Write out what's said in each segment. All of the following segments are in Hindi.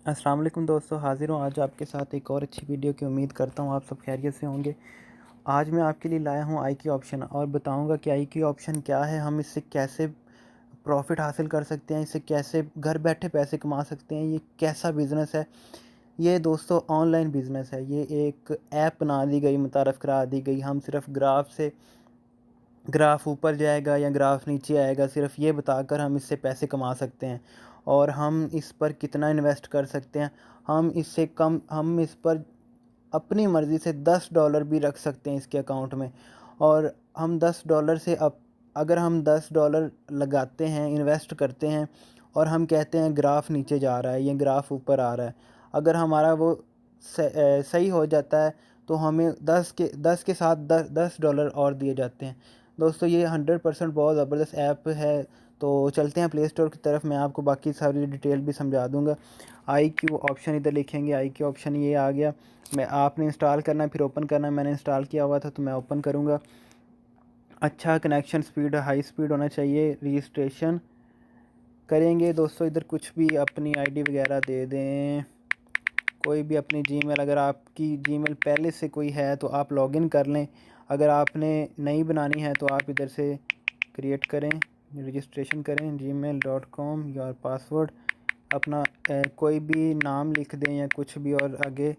अस्सलाम वालेकुम दोस्तों, हाज़िर हूँ आज आपके साथ एक और अच्छी वीडियो की। उम्मीद करता हूँ आप सब खैरियत से होंगे। आज मैं आपके लिए लाया हूँ आई क्यू ऑप्शन और बताऊँगा कि आई क्यू ऑप्शन क्या है, हम इससे कैसे प्रॉफ़िट हासिल कर सकते हैं, इससे कैसे घर बैठे पैसे कमा सकते हैं, ये कैसा बिज़नेस है। ये दोस्तों ऑनलाइन बिज़नेस है, ये एक ऐप बना दी गई, मुतारफ़ करा दी गई। हम सिर्फ़ ग्राफ़ ऊपर जाएगा या ग्राफ़ नीचे आएगा, सिर्फ़ ये बताकर हम इससे पैसे कमा सकते हैं। और हम इस पर कितना इन्वेस्ट कर सकते हैं, हम इस पर अपनी मर्ज़ी से $10 भी रख सकते हैं इसके अकाउंट में। और हम $10 से अगर हम $10 लगाते हैं, इन्वेस्ट करते हैं और हम कहते हैं ग्राफ़ नीचे जा रहा है, ये ग्राफ़ ऊपर आ रहा है। अगर हमारा वो सही हो जाता है तो हमें 10 के साथ $10 और दिए जाते हैं। दोस्तों ये 100% बहुत ज़बरदस्त ऐप है। तो चलते हैं प्ले स्टोर की तरफ, मैं आपको बाकी सारी डिटेल भी समझा दूँगा। आई क्यू ऑप्शन इधर लिखेंगे, आई क्यू ऑप्शन ये आ गया। मैं आपने इंस्टॉल करना है, फिर ओपन करना है। मैंने इंस्टॉल किया हुआ था तो मैं ओपन करूँगा। अच्छा कनेक्शन स्पीड, हाई स्पीड होना चाहिए। रजिस्ट्रेशन करेंगे दोस्तों, इधर कुछ भी अपनी आईडी वगैरह दे दें, कोई भी अपनी जीमेल, अगर आपकी जीमेल पहले से कोई है तो आप लॉगिन कर लें। अगर आपने नई बनानी है तो आप इधर से क्रिएट करें, रजिस्ट्रेशन करें gmail.com और पासवर्ड अपना कोई भी नाम लिख दें या कुछ भी, और आगे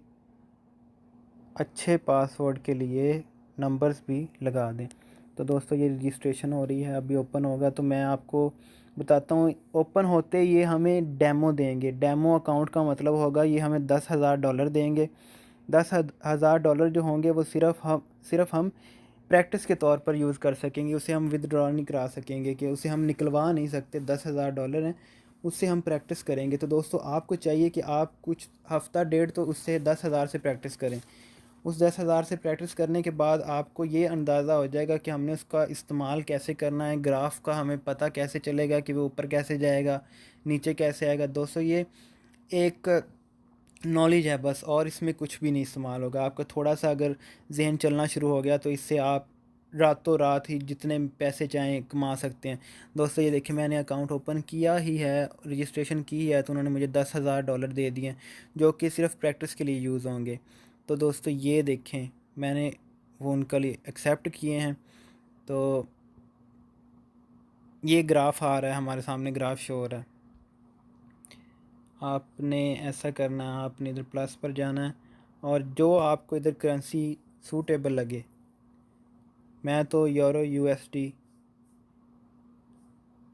अच्छे पासवर्ड के लिए नंबर्स भी लगा दें। तो दोस्तों ये रजिस्ट्रेशन हो रही है, अभी ओपन होगा तो मैं आपको बताता हूँ। ओपन होते ये हमें डेमो देंगे। डेमो अकाउंट का मतलब होगा ये हमें $10,000 देंगे। $10,000 जो होंगे वो सिर्फ़ हम प्रैक्टिस के तौर पर यूज़ कर सकेंगे, उसे हम विथड्रॉ नहीं करा सकेंगे, कि उसे हम निकलवा नहीं सकते। $10,000 हैं, उससे हम प्रैक्टिस करेंगे। तो दोस्तों आपको चाहिए कि आप कुछ हफ़्ता डेढ़ तो उससे 10,000 से प्रैक्टिस करें। उस 10,000 से प्रैक्टिस करने के बाद आपको ये अंदाज़ा हो जाएगा कि हमने उसका इस्तेमाल कैसे करना है। ग्राफ का हमें पता कैसे चलेगा कि वो ऊपर कैसे जाएगा, नीचे कैसे आएगा। दोस्तों ये एक नॉलेज है बस, और इसमें कुछ भी नहीं इस्तेमाल होगा। आपका थोड़ा सा अगर जहन चलना शुरू हो गया तो इससे आप रातों रात ही जितने पैसे चाहें कमा सकते हैं। दोस्तों ये देखिए, मैंने अकाउंट ओपन किया ही है, रजिस्ट्रेशन की है, तो उन्होंने मुझे $10,000 दे दिए हैं, जो कि सिर्फ प्रैक्टिस के लिए यूज़ होंगे। तो दोस्तों ये देखें, मैंने वो उनके लिए एक्सेप्ट किए हैं। तो ये ग्राफ आ रहा है हमारे सामने, ग्राफ शो हो रहा है। आपने ऐसा करना है, आपने इधर प्लस पर जाना है और जो आपको इधर करेंसी सूटेबल लगे, मैं तो यूरो यूएसडी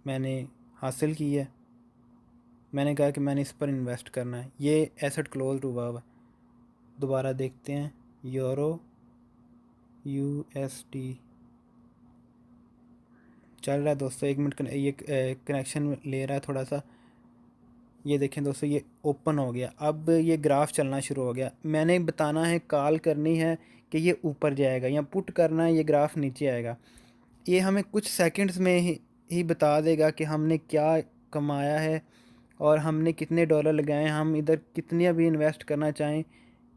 मैंने हासिल की है। मैंने कहा कि मैंने इस पर इन्वेस्ट करना है। ये एसेट क्लोज हुआ हुआ, दोबारा देखते हैं। यूरो यूएसडी चल रहा है दोस्तों, 1 मिनट ये कनेक्शन ले रहा है थोड़ा सा। ये देखें दोस्तों, ये ओपन हो गया, अब ये ग्राफ चलना शुरू हो गया। मैंने बताना है, कॉल करनी है कि ये ऊपर जाएगा, या पुट करना है ये ग्राफ नीचे आएगा। ये हमें कुछ सेकंड्स में ही बता देगा कि हमने क्या कमाया है और हमने कितने डॉलर लगाए हैं। हम इधर कितने भी इन्वेस्ट करना चाहें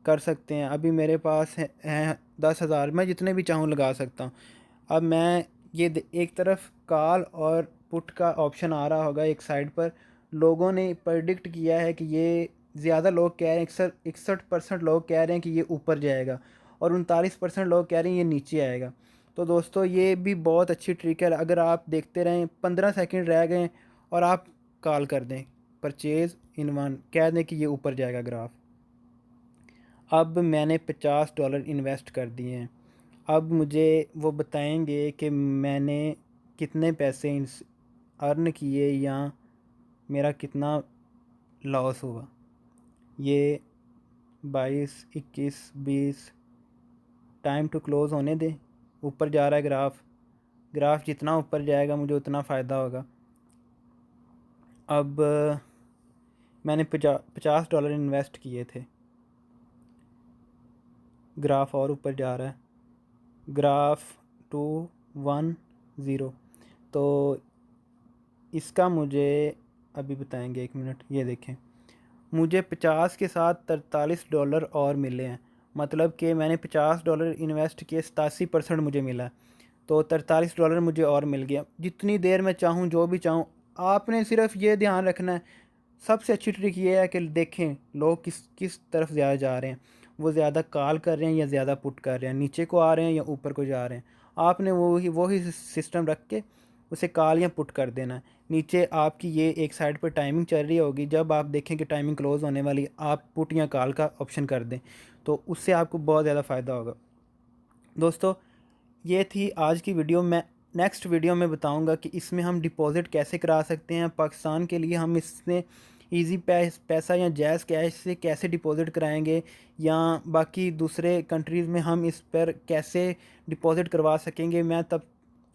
कर सकते हैं। अभी मेरे पास है 10,000, मैं जितने भी चाहूँ लगा सकता हूँ। अब मैं एक तरफ कॉल और पुट का ऑप्शन आ रहा होगा एक साइड पर। लोगों ने प्रेडिक्ट किया है कि ये ज़्यादा लोग कह रहे हैं, 61% लोग कह रहे हैं कि ये ऊपर जाएगा और 39% लोग कह रहे हैं ये नीचे आएगा। तो दोस्तों ये भी बहुत अच्छी ट्रिक है। अगर आप देखते रहें, 15 सेकंड रह गए और आप कॉल कर दें, परचेज़ इन वन कह दें कि ये ऊपर जाएगा ग्राफ। अब मैंने $50 इन्वेस्ट कर दिए हैं। अब मुझे वो बताएंगे कि मैंने कितने पैसे अर्न किए या मेरा कितना लॉस हुआ। ये 22, 21, 20, टाइम टू क्लोज़ होने दें। ऊपर जा रहा है ग्राफ, ग्राफ जितना ऊपर जाएगा मुझे उतना फ़ायदा होगा। अब मैंने $50 इन्वेस्ट किए थे, ग्राफ और ऊपर जा रहा है, ग्राफ 210। तो इसका मुझे अभी बताएंगे, 1 मिनट। ये देखें, मुझे 50 के साथ $43 और मिले हैं। मतलब कि मैंने $50 इन्वेस्ट किए, 87% मुझे मिला। तो $43 मुझे और मिल गया। जितनी देर मैं चाहूँ, जो भी चाहूँ, आपने सिर्फ ये ध्यान रखना है, सबसे अच्छी ट्रिक ये है कि देखें लोग किस किस तरफ ज़्यादा जा रहे हैं, वो ज़्यादा कॉल कर रहे हैं या ज़्यादा पुट कर रहे हैं, नीचे को आ रहे हैं या ऊपर को जा रहे हैं। आपने वही सिस्टम रख के उसे कॉल या पुट कर देना है। नीचे आपकी ये एक साइड पर टाइमिंग चल रही होगी, जब आप देखें कि टाइमिंग क्लोज़ होने वाली, आप पुट या कॉल का ऑप्शन कर दें, तो उससे आपको बहुत ज़्यादा फ़ायदा होगा। दोस्तों, ये थी आज की वीडियो। मैं नेक्स्ट वीडियो में बताऊंगा कि इसमें हम डिपॉज़िट कैसे करा सकते हैं। पाकिस्तान के लिए हम इसमें इजी पैसा या जैज़ कैश से कैसे डिपॉज़िट कराएंगे, या बाकी दूसरे कंट्रीज़ में हम इस पर कैसे डिपॉज़िट करवा सकेंगे। मैं तब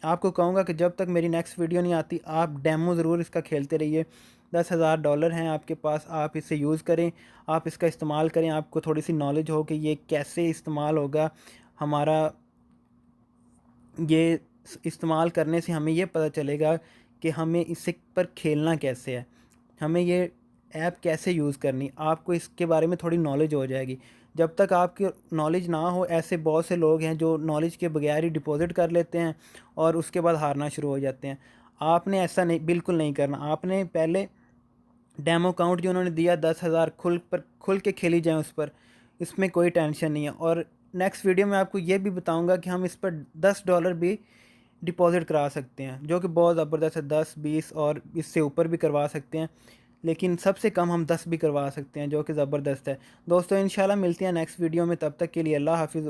आपको कहूँगा कि जब तक मेरी नेक्स्ट वीडियो नहीं आती, आप डेमो ज़रूर इसका खेलते रहिए। $10,000 हैं आपके पास, आप इसे यूज़ करें, आप इसका इस्तेमाल करें। आपको थोड़ी सी नॉलेज हो कि ये कैसे इस्तेमाल होगा। हमारा ये इस्तेमाल करने से हमें ये पता चलेगा कि हमें इससे पर खेलना कैसे है, हमें ये ऐप कैसे यूज़ करनी, आपको इसके बारे में थोड़ी नॉलेज हो जाएगी। जब तक आपकी नॉलेज ना हो, ऐसे बहुत से लोग हैं जो नॉलेज के बगैर ही डिपॉज़िट कर लेते हैं और उसके बाद हारना शुरू हो जाते हैं। आपने ऐसा नहीं, बिल्कुल नहीं करना। आपने पहले डेमो अकाउंट जो उन्होंने दिया 10,000, खुल के खेली जाए उस पर, इसमें कोई टेंशन नहीं है। और नेक्स्ट वीडियो में आपको ये भी बताऊंगा कि हम इस पर $10 भी डिपॉज़िट करा सकते हैं, जो कि बहुत ज़बरदस्त है। 10, 20 और इससे ऊपर भी करवा सकते हैं, लेकिन सबसे कम हम 10 भी करवा सकते हैं, जो कि ज़बरदस्त है। दोस्तों, इंशाल्लाह मिलते हैं नेक्स्ट वीडियो में। तब तक के लिए अल्लाह हाफ़िज़।